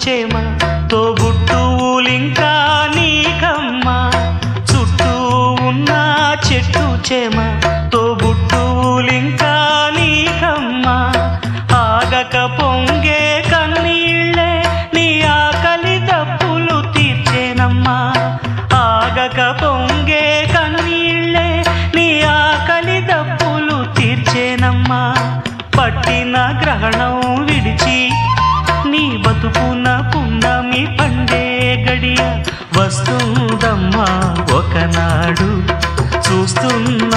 చేమ తోబుట్టువులింకా నీకమ్మా చుట్టూ ఉన్న చెట్టు చేమ తోబుట్టువులింకా నీకమ్మా ఆగక పొంగే కన్నీళ్ళే నీ ఆకలి దప్పులు తీర్చేనమ్మా ఆగక పొంగే కన్నీళ్ళే నీ ఆకలి దప్పులు తీర్చేనమ్మా పట్టిన గ్రహణం విడిచి నీ బతుకున పున్నమి పండే గడియ వస్తుందమ్మా ఒకనాడు చూస్తున్న